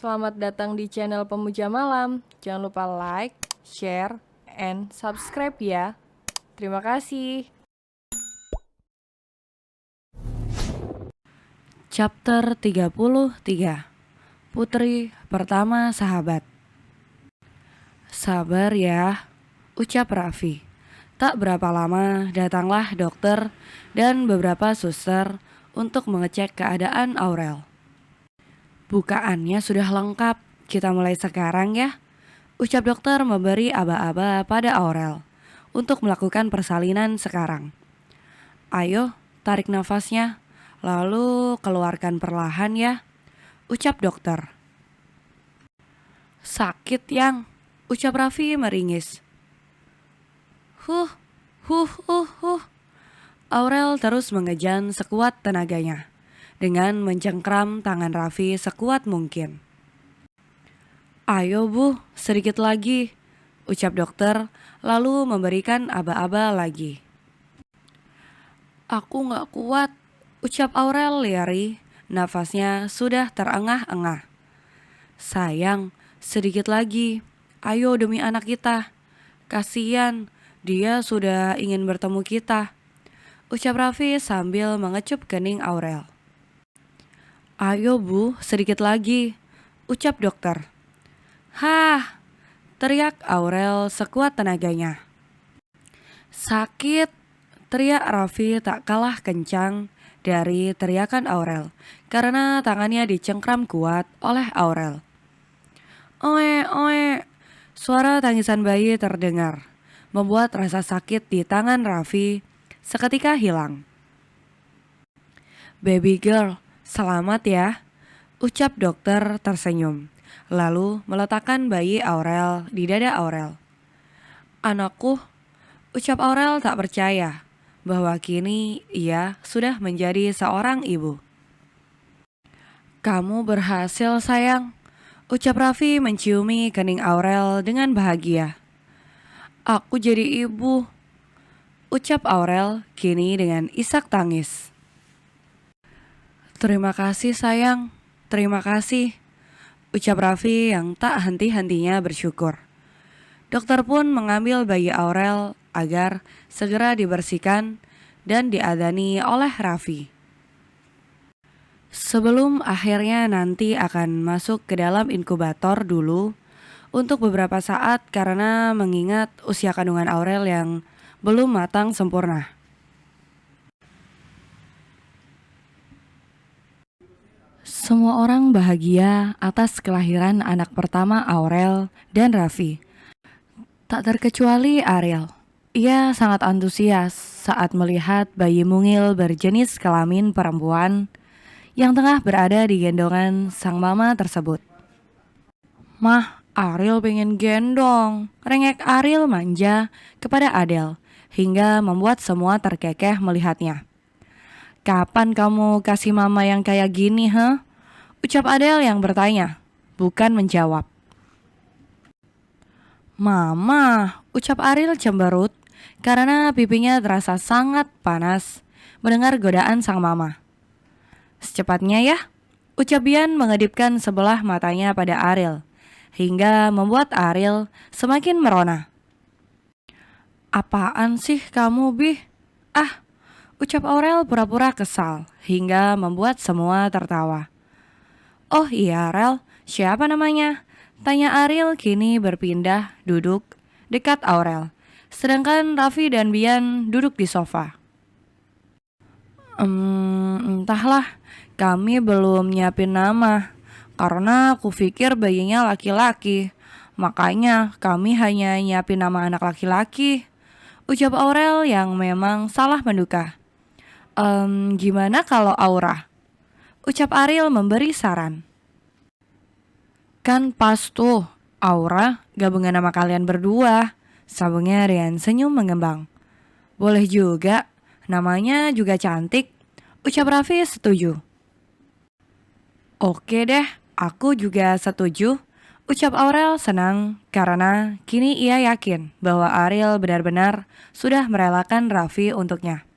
Selamat datang di channel Pemuja Malam. Jangan lupa like, share, and subscribe ya. Terima kasih. Chapter 33. Putri pertama sahabat. Sabar ya, ucap Raffi. Tak berapa lama datanglah dokter dan beberapa suster untuk mengecek keadaan Aurel. Bukaannya sudah lengkap, kita mulai sekarang ya, ucap dokter memberi aba-aba pada Aurel untuk melakukan persalinan sekarang. Ayo, tarik nafasnya, lalu keluarkan perlahan ya, ucap dokter. Sakit yang, ucap Raffi meringis. Huh. Aurel terus mengejan sekuat tenaganya dengan mencengkram tangan Raffi sekuat mungkin. Ayo Bu, sedikit lagi, ucap dokter lalu memberikan aba-aba lagi. Aku gak kuat, ucap Aurel lirih, nafasnya sudah terengah-engah. Sayang, sedikit lagi, ayo demi anak kita. Kasian, dia sudah ingin bertemu kita, ucap Raffi sambil mengecup kening Aurel. Ayo Bu, sedikit lagi, ucap dokter. Hah, teriak Aurel sekuat tenaganya. Sakit, teriak Raffi tak kalah kencang dari teriakan Aurel karena tangannya dicengkram kuat oleh Aurel. Oe, oe, suara tangisan bayi terdengar, membuat rasa sakit di tangan Raffi seketika hilang. Baby girl, selamat ya, ucap dokter tersenyum, lalu meletakkan bayi Aurel di dada Aurel. Anakku, ucap Aurel tak percaya bahwa kini ia sudah menjadi seorang ibu. Kamu berhasil sayang, ucap Raffi menciumi kening Aurel dengan bahagia. Aku jadi ibu, ucap Aurel kini dengan isak tangis. Terima kasih sayang, terima kasih, ucap Raffi yang tak henti-hentinya bersyukur. Dokter pun mengambil bayi Aurel agar segera dibersihkan dan diadani oleh Raffi. Sebelum akhirnya nanti akan masuk ke dalam inkubator dulu untuk beberapa saat karena mengingat usia kandungan Aurel yang belum matang sempurna. Semua orang bahagia atas kelahiran anak pertama Aurel dan Raffi. Tak terkecuali Ariel. Ia sangat antusias saat melihat bayi mungil berjenis kelamin perempuan yang tengah berada di gendongan sang mama tersebut. Mah, Ariel pengen gendong, rengek Ariel manja kepada Adele hingga membuat semua terkekeh melihatnya. Kapan kamu kasih mama yang kayak gini, huh? Ucap Adele yang bertanya, bukan menjawab. Mama, ucap Ariel cemberut karena pipinya terasa sangat panas mendengar godaan sang mama. Secepatnya ya, ucap Bian mengedipkan sebelah matanya pada Ariel hingga membuat Ariel semakin merona. Apaan sih kamu, Bih? Ah, ucap Aurel pura-pura kesal hingga membuat semua tertawa. Oh iya Rel, siapa namanya? Tanya Ariel kini berpindah duduk dekat Aurel, sedangkan Raffi dan Bian duduk di sofa. Entahlah, kami belum nyiapin nama, karena aku pikir bayinya laki-laki, makanya kami hanya nyiapin nama anak laki-laki, ucap Aurel yang memang salah menduga. Gimana kalau Aura? Ucap Ariel memberi saran. Kan pas tuh, Aura gabungan nama kalian berdua, sambungnya dengan senyum mengembang. Boleh juga, namanya juga cantik, ucap Raffi setuju. Oke deh, aku juga setuju, ucap Aurel senang karena kini ia yakin bahwa Ariel benar-benar sudah merelakan Raffi untuknya.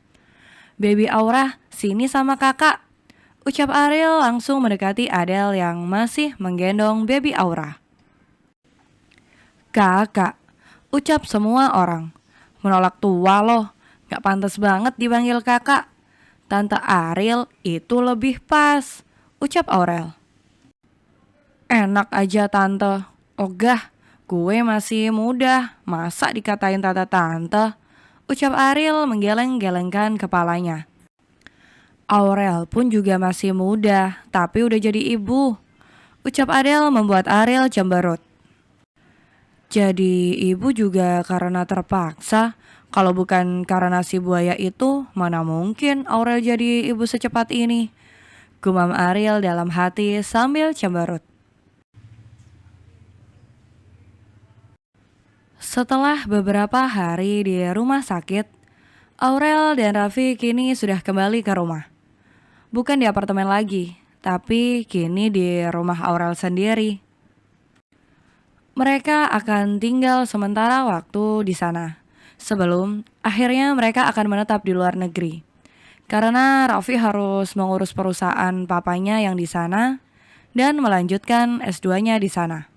Baby Aura, sini sama kakak, Ucap Ariel langsung mendekati Adele yang masih menggendong baby Aura. Kakak, ucap semua orang. Menolak tua loh, gak pantas banget dipanggil kakak. Tante Ariel itu lebih pas, ucap Aurel. Enak aja tante, ogah, gue masih muda, masa dikatain tante-tante? Ucap Ariel menggeleng-gelengkan kepalanya. Aurel pun juga masih muda, tapi udah jadi ibu. Ucap Adele membuat Ariel cemberut. Jadi ibu juga karena terpaksa. Kalau bukan karena si buaya itu, mana mungkin Aurel jadi ibu secepat ini? Gumam Ariel dalam hati sambil cemberut. Setelah beberapa hari di rumah sakit, Aurel dan Raffi kini sudah kembali ke rumah. Bukan di apartemen lagi, tapi kini di rumah Aurel sendiri. Mereka akan tinggal sementara waktu di sana, sebelum akhirnya mereka akan menetap di luar negeri. Karena Raffi harus mengurus perusahaan papanya yang di sana dan melanjutkan S2-nya di sana.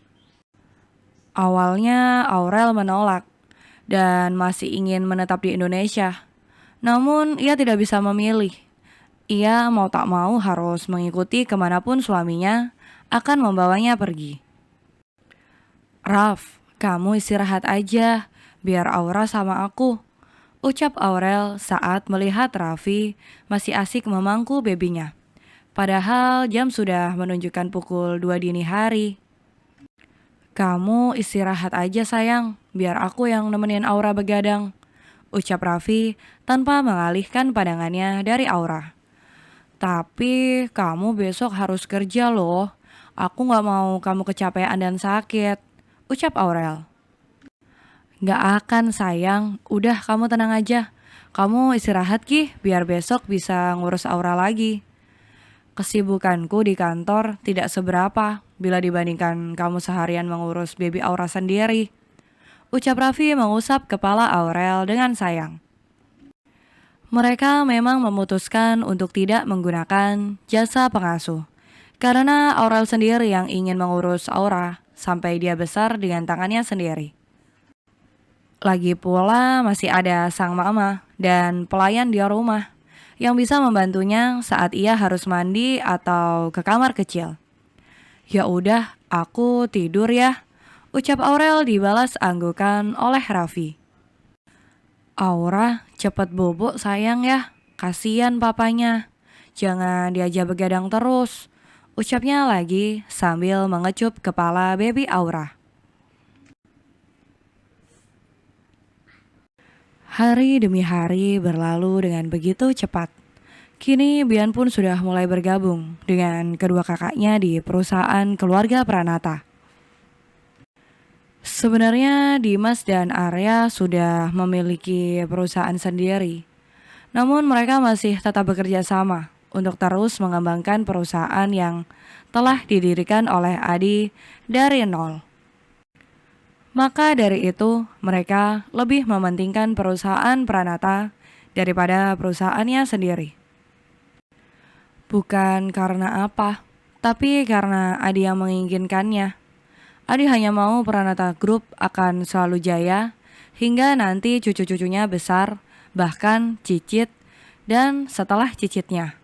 Awalnya Aurel menolak dan masih ingin menetap di Indonesia. Namun ia tidak bisa memilih. Ia mau tak mau harus mengikuti kemanapun suaminya akan membawanya pergi. Raf, kamu istirahat aja, biar Aura sama aku. Ucap Aurel saat melihat Raffi masih asik memangku bebinya. Padahal jam sudah menunjukkan pukul 2 dini hari. Kamu istirahat aja sayang, biar aku yang nemenin Aura begadang. Ucap Raffi tanpa mengalihkan pandangannya dari Aura. Tapi kamu besok harus kerja loh. Aku gak mau kamu kecapean dan sakit. Ucap Aurel. Gak akan sayang, udah kamu tenang aja. Kamu istirahat Ki, biar besok bisa ngurus Aura lagi. Kesibukanku di kantor tidak seberapa bila dibandingkan kamu seharian mengurus baby Aura sendiri. Ucap Raffi mengusap kepala Aurel dengan sayang. Mereka memang memutuskan untuk tidak menggunakan jasa pengasuh. Karena Aurel sendiri yang ingin mengurus Aura sampai dia besar dengan tangannya sendiri. Lagi pula masih ada sang mama dan pelayan di rumah yang bisa membantunya saat ia harus mandi atau ke kamar kecil. Ya udah, aku tidur ya, ucap Aurel dibalas anggukan oleh Raffi. Aura, cepet bobok sayang ya, kasihan papanya. Jangan diajak begadang terus, ucapnya lagi sambil mengecup kepala baby Aura. Hari demi hari berlalu dengan begitu cepat. Kini Bian pun sudah mulai bergabung dengan kedua kakaknya di perusahaan keluarga Pranata. Sebenarnya Dimas dan Arya sudah memiliki perusahaan sendiri. Namun mereka masih tetap bekerja sama untuk terus mengembangkan perusahaan yang telah didirikan oleh Adi dari nol. Maka dari itu, mereka lebih mementingkan perusahaan Pranata daripada perusahaannya sendiri. Bukan karena apa, tapi karena Adi yang menginginkannya. Adi hanya mau Pranata Group akan selalu jaya hingga nanti cucu-cucunya besar, bahkan cicit, dan setelah cicitnya.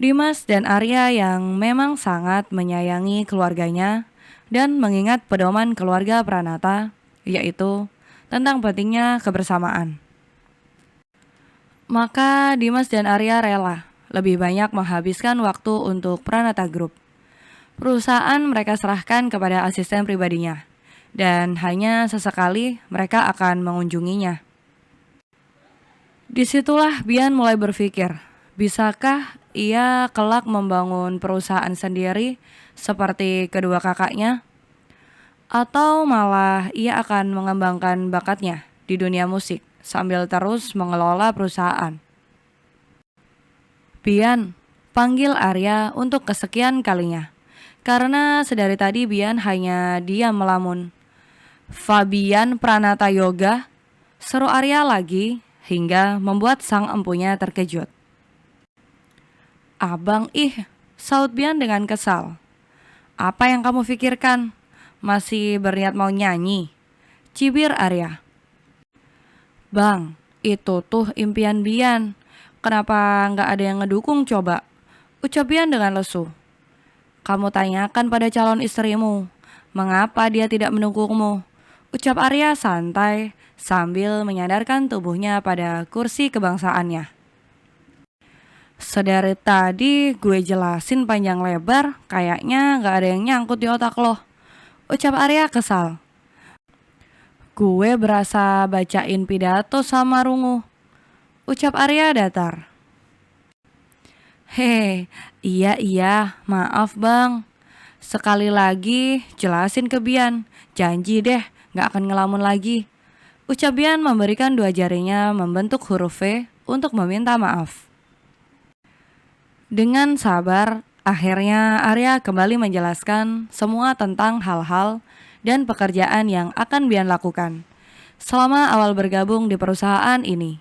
Dimas dan Arya yang memang sangat menyayangi keluarganya dan mengingat pedoman keluarga Pranata, yaitu tentang pentingnya kebersamaan. Maka Dimas dan Arya rela lebih banyak menghabiskan waktu untuk Pranata Group. Perusahaan mereka serahkan kepada asisten pribadinya, dan hanya sesekali mereka akan mengunjunginya. Disitulah Bian mulai berpikir, bisakah ia kelak membangun perusahaan sendiri seperti kedua kakaknya? Atau malah ia akan mengembangkan bakatnya di dunia musik sambil terus mengelola perusahaan? Bian, panggil Arya untuk kesekian kalinya. Karena sedari tadi Bian hanya diam melamun. Fabian Pranata Yoga, seru Arya lagi hingga membuat sang empunya terkejut. Abang saut Bian dengan kesal. Apa yang kamu pikirkan? Masih berniat mau nyanyi? Cibir Arya. Bang, itu tuh impian Bian. Kenapa nggak ada yang ngedukung coba? Ucap Bian dengan lesu. Kamu tanyakan pada calon istrimu, mengapa dia tidak mendukungmu? Ucap Arya santai sambil menyadarkan tubuhnya pada kursi kebangsaannya. Sedari tadi gue jelasin panjang lebar, kayaknya gak ada yang nyangkut di otak lo. Ucap Arya kesal. Gue berasa bacain pidato sama rungu. Ucap Arya datar. Iya, maaf bang. Sekali lagi jelasin ke Bian, janji deh gak akan ngelamun lagi. Ucap Bian memberikan dua jarinya membentuk huruf V untuk meminta maaf. Dengan sabar, akhirnya Arya kembali menjelaskan semua tentang hal-hal dan pekerjaan yang akan Bian lakukan selama awal bergabung di perusahaan ini.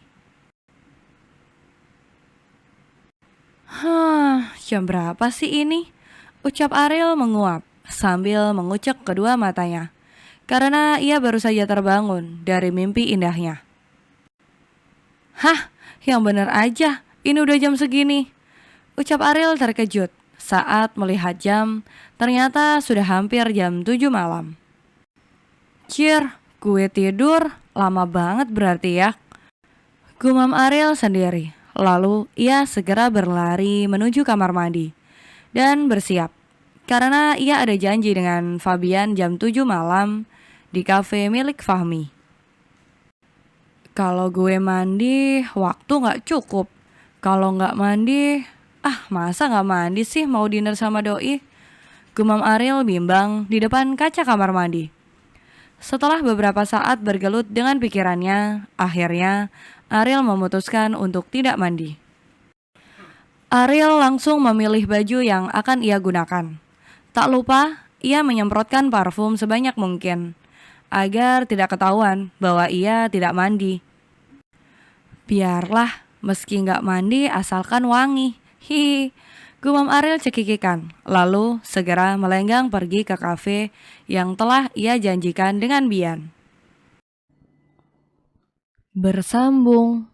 Jam berapa sih ini? Ucap Ariel menguap sambil mengucek kedua matanya karena ia baru saja terbangun dari mimpi indahnya. Yang bener aja, ini udah jam segini. Ucap Ariel terkejut saat melihat jam, ternyata sudah hampir jam 7 malam. Cier, gue tidur lama banget berarti ya. Gumam Ariel sendiri, lalu ia segera berlari menuju kamar mandi dan bersiap. Karena ia ada janji dengan Fabian jam 7 malam di kafe milik Fahmi. Kalau gue mandi, waktu gak cukup. Kalau gak mandi, masa gak mandi sih mau dinner sama doi? Gumam Ariel bimbang di depan kaca kamar mandi. Setelah beberapa saat bergelut dengan pikirannya, akhirnya Ariel memutuskan untuk tidak mandi. Ariel langsung memilih baju yang akan ia gunakan. Tak lupa, ia menyemprotkan parfum sebanyak mungkin, agar tidak ketahuan bahwa ia tidak mandi. Biarlah, meski gak mandi asalkan wangi. Gumam Ariel cekikikan, lalu segera melenggang pergi ke kafe yang telah ia janjikan dengan Bian. Bersambung.